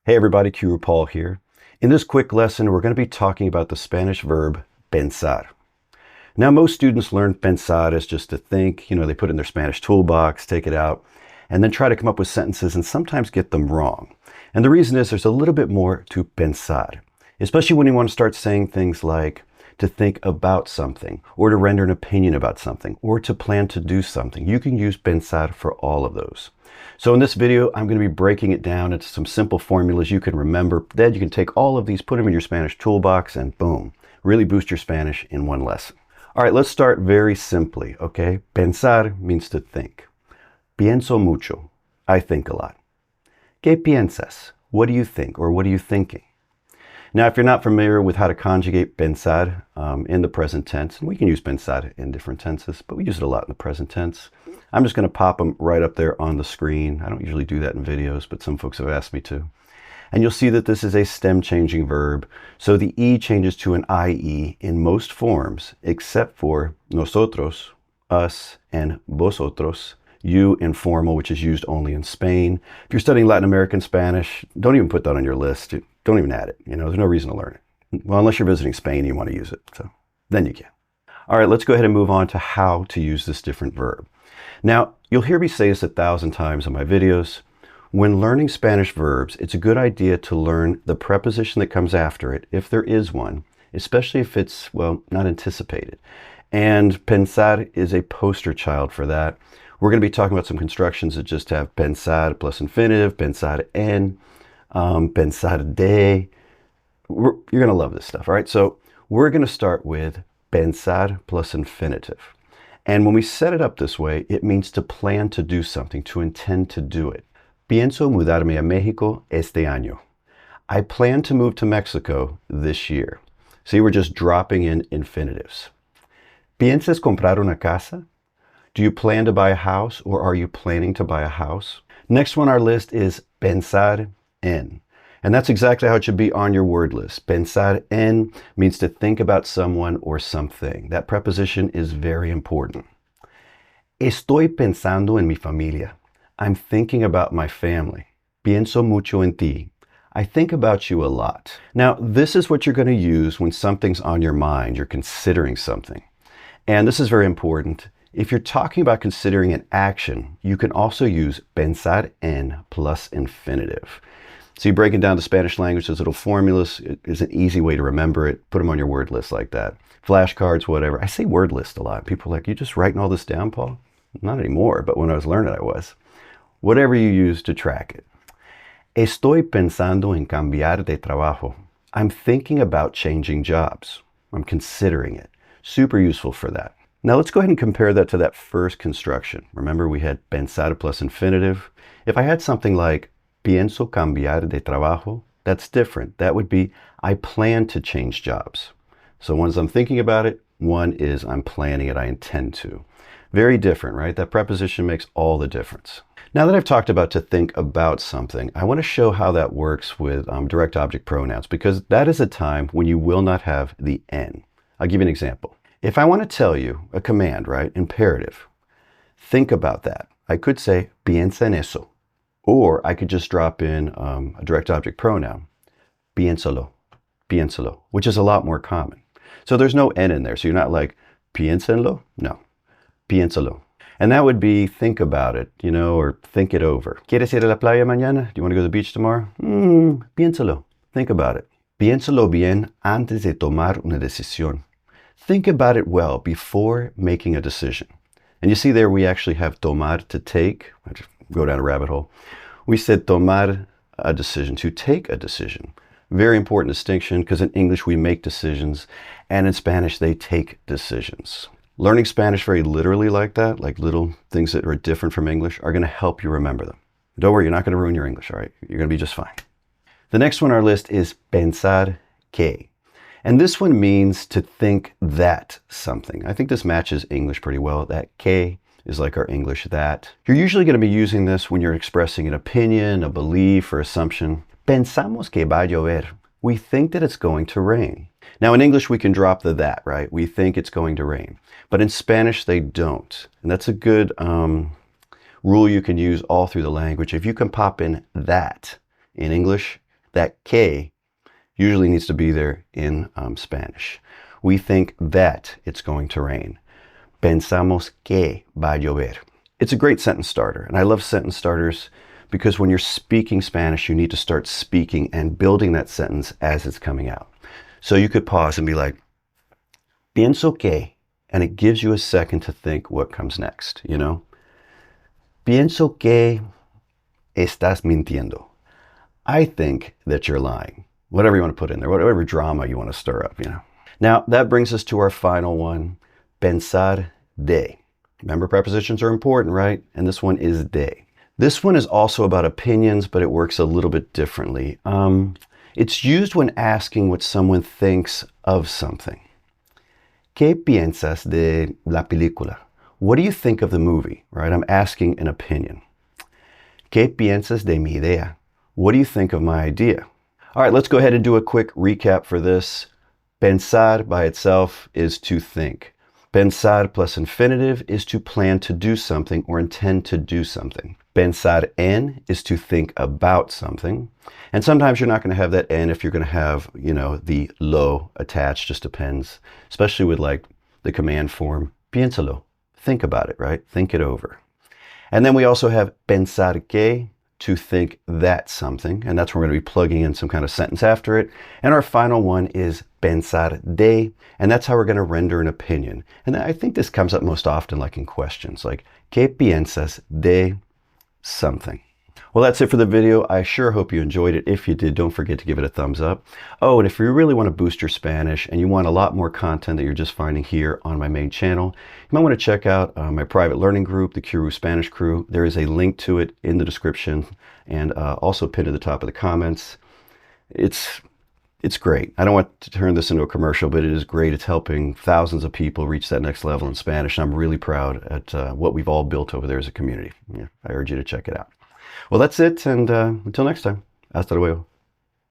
Hey everybody, Qroo here. In this quick lesson, we're going to be talking about the Spanish verb pensar. Now, most students learn pensar as just to think. They put it in their Spanish toolbox, take it out, and then try to come up with sentences and sometimes get them wrong. And the reason is there's a little bit more to pensar, especially when you want to start saying things like to think about something, or to render an opinion about something, or to plan to do something. You can use pensar for all of those. So in this video, I'm going to be breaking it down into some simple formulas you can remember. Then you can take all of these, put them in your Spanish toolbox, and boom, really boost your Spanish in one lesson. All right, let's start very simply, okay? Pensar means to think. Pienso mucho. I think a lot. ¿Qué piensas? What do you think, or what are you thinking? Now, if you're not familiar with how to conjugate pensar in the present tense, and we can use pensar in different tenses, but we use it a lot in the present tense. I'm just going to pop them right up there on the screen. I don't usually do that in videos, but some folks have asked me to. And you'll see that this is a stem-changing verb, so the E changes to an IE in most forms, except for nosotros, us, and vosotros, you in formal, which is used only in Spain. If you're studying Latin American Spanish, don't even put that on your list. Don't even add it. There's no reason to learn it. Well, unless you're visiting Spain and you want to use it. So then you can. All right, let's go ahead and move on to how to use this different verb. Now, you'll hear me say this 1,000 times in my videos. When learning Spanish verbs, it's a good idea to learn the preposition that comes after it, if there is one, especially if it's, well, not anticipated. And pensar is a poster child for that. We're going to be talking about some constructions that just have pensar plus infinitive, pensar en, pensar de. You're going to love this stuff, all right? So we're going to start with pensar plus infinitive. And when we set it up this way, it means to plan to do something, to intend to do it. Pienso mudarme a México este año. I plan to move to Mexico this year. See, we're just dropping in infinitives. ¿Piensas comprar una casa? Do you plan to buy a house, or are you planning to buy a house? Next one on our list is pensar en. And that's exactly how it should be on your word list. Pensar en means to think about someone or something. That preposition is very important. Estoy pensando en mi familia. I'm thinking about my family. Pienso mucho en ti. I think about you a lot. Now, this is what you're going to use when something's on your mind, you're considering something. And this is very important. If you're talking about considering an action, you can also use pensar en plus infinitive. So you breaking down the Spanish language, those little formulas is an easy way to remember it. Put them on your word list like that. Flashcards, whatever. I say word list a lot. People are like, you just writing all this down, Paul? Not anymore, but when I was learning, I was. Whatever you use to track it. Estoy pensando en cambiar de trabajo. I'm thinking about changing jobs. I'm considering it. Super useful for that. Now let's go ahead and compare that to that first construction. Remember, we had pensar plus infinitive. If I had something like pienso cambiar de trabajo, that's different. That would be, I plan to change jobs. So one is I'm thinking about it, one is I'm planning it, I intend to. Very different, right? That preposition makes all the difference. Now that I've talked about to think about something, I want to show how that works with direct object pronouns, because that is a time when you will not have the en. I'll give you an example. If I want to tell you a command, right, imperative, think about that. I could say, piensa en eso. Or I could just drop in a direct object pronoun, piénsalo, piénsalo, which is a lot more common. So there's no en in there. So you're not like, piénsenlo? No, piénsalo. And that would be think about it, or think it over. ¿Quieres ir a la playa mañana? Do you want to go to the beach tomorrow? Piénsalo. Think about it. Piénsalo bien antes de tomar una decisión. Think about it well before making a decision. And you see there we actually have tomar, to take. I just go down a rabbit hole. We said tomar a decision, to take a decision. Very important distinction, because in English we make decisions, and in Spanish they take decisions. Learning Spanish very literally like that, like little things that are different from English, are going to help you remember them. Don't worry, you're not going to ruin your English, all right? You're going to be just fine. The next one on our list is pensar que. And this one means to think that something. I think this matches English pretty well. That que is like our English that. You're usually going to be using this when you're expressing an opinion, a belief, or assumption. Pensamos que va a llover. We think that it's going to rain. Now in English we can drop the that, right? We think it's going to rain. But in Spanish they don't. And that's a good rule you can use all through the language. If you can pop in that in English, that que usually needs to be there in Spanish. We think that it's going to rain. Pensamos que va a llover. It's a great sentence starter, and I love sentence starters because when you're speaking Spanish, you need to start speaking and building that sentence as it's coming out. So you could pause and be like, pienso que, and it gives you a second to think what comes next, you know? Pienso que estás mintiendo. I think that you're lying. Whatever you want to put in there, whatever drama you want to stir up, you know? Now, that brings us to our final one, pensar de. Remember, prepositions are important, right? And this one is de. This one is also about opinions, but it works a little bit differently. It's used when asking what someone thinks of something. ¿Qué piensas de la película? What do you think of the movie, right? I'm asking an opinion. ¿Qué piensas de mi idea? What do you think of my idea? All right, let's go ahead and do a quick recap for this. Pensar by itself is to think. Pensar plus infinitive is to plan to do something or intend to do something. Pensar en is to think about something. And sometimes you're not going to have that en if you're going to have, you know, the lo attached, just depends. Especially with like the command form, piénsalo. Think about it, right? Think it over. And then we also have pensar que, to think that something, and that's where we're going to be plugging in some kind of sentence after it. And our final one is pensar de, and that's how we're going to render an opinion. And I think this comes up most often like in questions, like, ¿qué piensas de something? Well, that's it for the video. I sure hope you enjoyed it. If you did, don't forget to give it a thumbs up. Oh, and if you really want to boost your Spanish and you want a lot more content that you're just finding here on my main channel, you might want to check out my private learning group, the Qroo Spanish Crew. There is a link to it in the description and also pinned at the top of the comments. It's great. I don't want to turn this into a commercial, but it is great. It's helping thousands of people reach that next level in Spanish. And I'm really proud at what we've all built over there as a community. Yeah, I urge you to check it out. Well, that's it, and until next time, hasta luego.